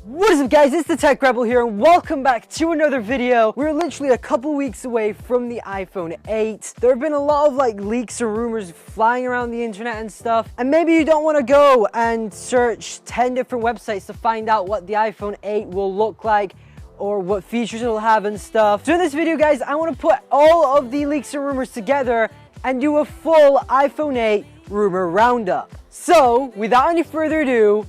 What is up guys, it's the Tech Rebel here and welcome back to another video. We're literally a couple weeks away from the iPhone 8. There have been a lot of leaks or rumors flying around the internet and stuff. And maybe you don't want to go and search 10 different websites to find out what the iPhone 8 will look like or what features it'll have and stuff. So in this video guys, I want to put all of the leaks and rumors together and do a full iPhone 8 rumor roundup. So without any further ado,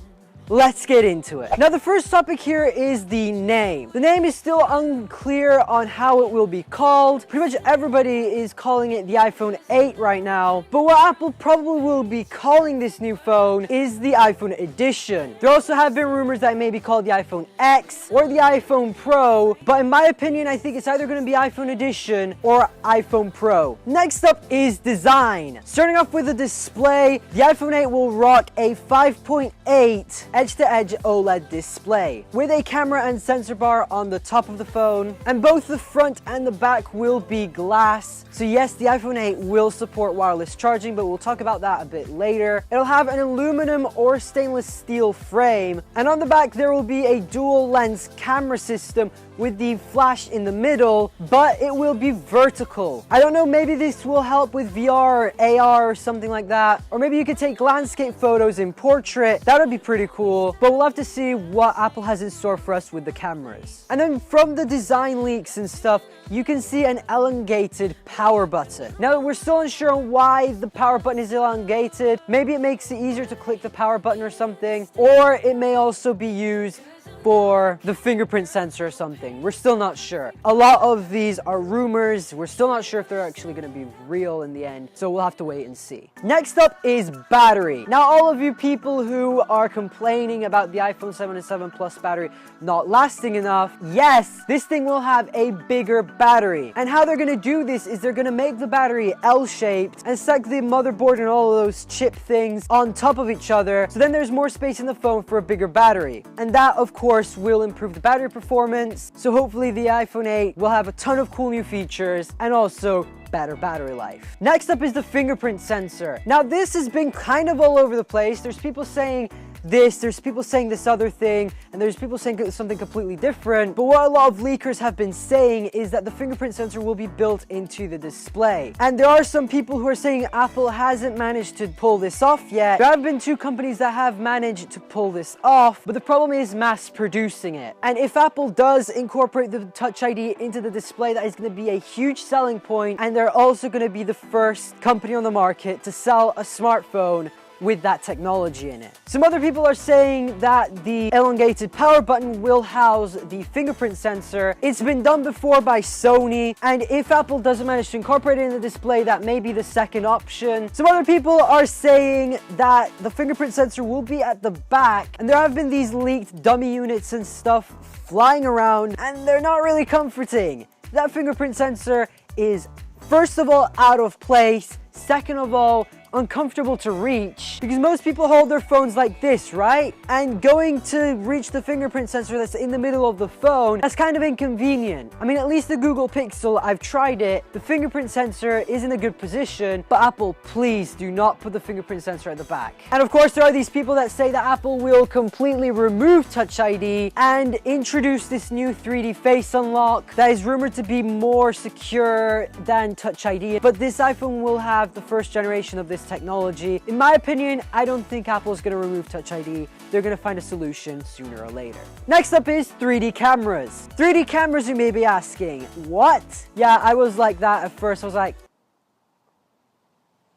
let's get into it. Now the first topic here is the name. The name is still unclear on how it will be called. Pretty much everybody is calling it the iPhone 8 right now. But what Apple probably will be calling this new phone is the iPhone Edition. There also have been rumors that it may be called the iPhone X or the iPhone Pro. But in my opinion, I think it's either going to be iPhone Edition or iPhone Pro. Next up is design. Starting off with the display, the iPhone 8 will rock a 5.8 edge-to-edge OLED display with a camera and sensor bar on the top of the phone, and both the front and the back will be glass. So yes, the iPhone 8 will support wireless charging, but we'll talk about that a bit later. It'll have an aluminum or stainless steel frame, and on the back there will be a dual lens camera system with the flash in the middle, but it will be vertical. I don't know, maybe this will help with VR or AR or something like that. Or maybe you could take landscape photos in portrait. That would be pretty cool, but we'll have to see what Apple has in store for us with the cameras. And then from the design leaks and stuff, you can see an elongated power button. Now we're still unsure on why the power button is elongated. Maybe it makes it easier to click the power button or something, or it may also be used for the fingerprint sensor or something. We're still not sure. A lot of these are rumors. We're still not sure if they're actually going to be real in the end, so we'll have to wait and see. Next up is battery. Now all of you people who are complaining about the iPhone 7 and 7 Plus battery not lasting enough, yes, this thing will have a bigger battery. And how they're going to do this is they're going to make the battery L-shaped and stack the motherboard and all of those chip things on top of each other, so then there's more space in the phone for a bigger battery. And that of course will improve the battery performance, so hopefully the iPhone 8 will have a ton of cool new features and also better battery life. Next up is the fingerprint sensor. Now this has been kind of all over the place. There's people saying this, there's people saying this other thing, and there's people saying something completely different. But what a lot of leakers have been saying is that the fingerprint sensor will be built into the display. And there are some people who are saying Apple hasn't managed to pull this off yet. There have been two companies that have managed to pull this off, but the problem is mass producing it. And if Apple does incorporate the Touch ID into the display, that is going to be a huge selling point, and they're also going to be the first company on the market to sell a smartphone with that technology in it. Some other people are saying that the elongated power button will house the fingerprint sensor. It's been done before by Sony, and if Apple doesn't manage to incorporate it in the display, that may be the second option. Some other people are saying that the fingerprint sensor will be at the back, and there have been these leaked dummy units and stuff flying around, and they're not really comforting. That fingerprint sensor is, first of all, out of place. Second of all, uncomfortable to reach, because most people hold their phones like this, right? And going to reach the fingerprint sensor that's in the middle of the phone, that's kind of inconvenient. I mean, at least the Google Pixel, I've tried it. The fingerprint sensor is in a good position, but Apple, please do not put the fingerprint sensor at the back. And of course, there are these people that say that Apple will completely remove Touch ID and introduce this new 3D face unlock that is rumored to be more secure than Touch ID. But this iPhone will have the first generation of this technology. In my opinion, I don't think Apple is going to remove Touch ID. They're going to find a solution sooner or later. Next up is 3D cameras. 3D cameras, you may be asking, what? Yeah, I was like that at first. I was like,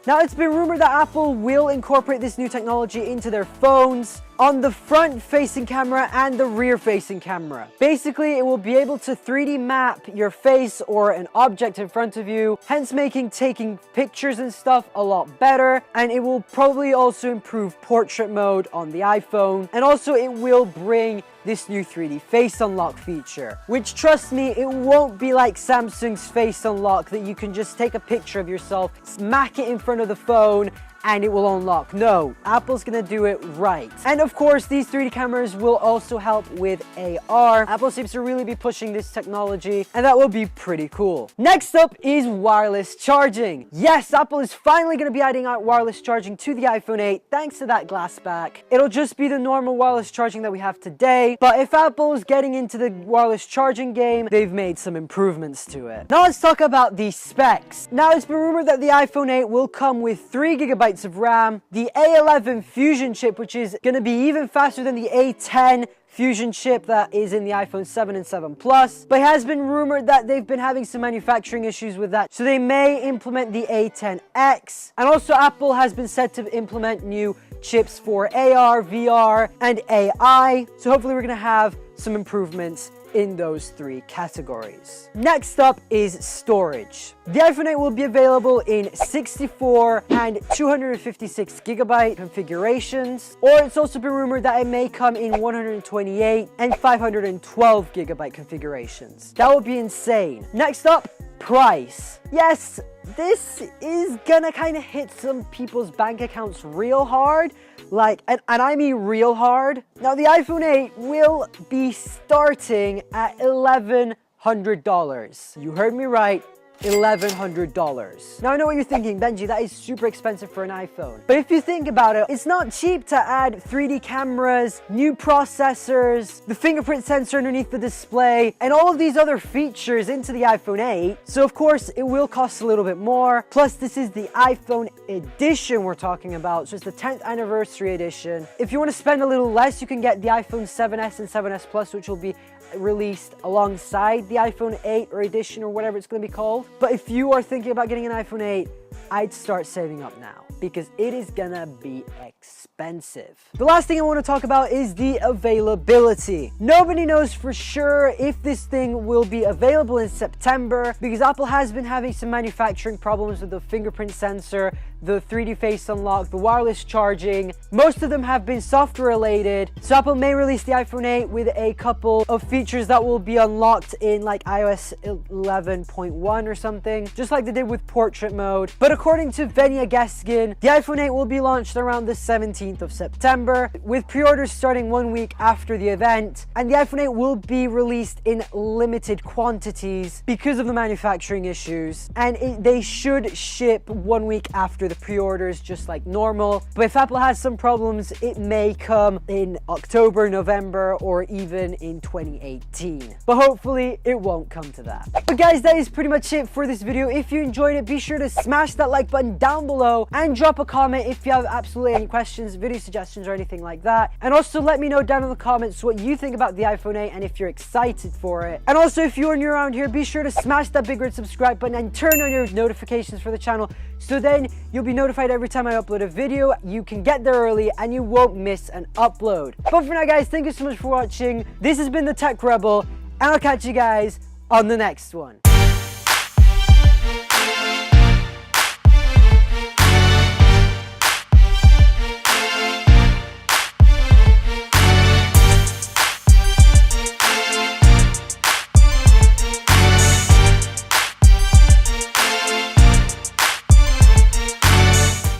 now it's been rumored that Apple will incorporate this new technology into their phones on the front-facing camera and the rear-facing camera. Basically, it will be able to 3D map your face or an object in front of you, hence making taking pictures and stuff a lot better. And it will probably also improve portrait mode on the iPhone. And also it will bring this new 3D face unlock feature, which, trust me, it won't be like Samsung's face unlock that you can just take a picture of yourself, smack it in front of the phone, and it will unlock. No, Apple's gonna do it right. And of course, these 3D cameras will also help with AR. Apple seems to really be pushing this technology, and that will be pretty cool. Next up is wireless charging. Yes, Apple is finally gonna be adding wireless charging to the iPhone 8 thanks to that glass back. It'll just be the normal wireless charging that we have today, but if Apple is getting into the wireless charging game, they've made some improvements to it. Now let's talk about the specs. Now it's been rumored that the iPhone 8 will come with 3 gigabytes of RAM, the A11 Fusion chip, which is going to be even faster than the A10 Fusion chip that is in the iPhone 7 and 7 Plus, but it has been rumored that they've been having some manufacturing issues with that, so they may implement the A10X. And also Apple has been said to implement new chips for AR, VR, and AI, so hopefully we're going to have some improvements in those 3 categories. Next up is storage. The iPhone 8 will be available in 64 and 256 gigabyte configurations, or it's also been rumored that it may come in 128 and 512 gigabyte configurations. That would be insane. Next up, price. Yes, this is gonna kind of hit some people's bank accounts real hard. And I mean real hard. Now the iPhone 8 will be starting at $1,100. You heard me right. $1,100. Now I know what you're thinking, Benji, that is super expensive for an iPhone. But if you think about it, it's not cheap to add 3D cameras, new processors, the fingerprint sensor underneath the display, and all of these other features into the iPhone 8. So of course it will cost a little bit more. Plus this is the iPhone edition we're talking about. So it's the 10th anniversary edition. If you want to spend a little less, you can get the iPhone 7S and 7S Plus, which will be released alongside the iPhone 8 or edition or whatever it's going to be called. But if you are thinking about getting an iPhone 8, I'd start saving up now because it is gonna be expensive. The last thing I want to talk about is the availability. Nobody knows for sure if this thing will be available in September because Apple has been having some manufacturing problems with the fingerprint sensor, the 3D face unlock, the wireless charging. Most of them have been software related. So Apple may release the iPhone 8 with a couple of features that will be unlocked in like iOS 11.1 or something, just like they did with portrait mode. But according to Venia Gaskin, the iPhone 8 will be launched around the 17th of September, with pre-orders starting 1 week after the event. And the iPhone 8 will be released in limited quantities because of the manufacturing issues. And they should ship 1 week after the pre-orders, just like normal. But if Apple has some problems, it may come in October, November, or even in 2018. But hopefully it won't come to that. But guys, that is pretty much it for this video. If you enjoyed it, be sure to smash that like button down below and drop a comment if you have absolutely any questions, video suggestions, or anything like that. And also let me know down in the comments what you think about the iPhone 8 and if you're excited for it. And also if you're new around here, be sure to smash that big red subscribe button and turn on your notifications for the channel, so then you'll be notified every time I upload a video. You can get there early and you won't miss an upload. But for now guys, thank you so much for watching. This has been the Tech Rebel, and I'll catch you guys on the next one.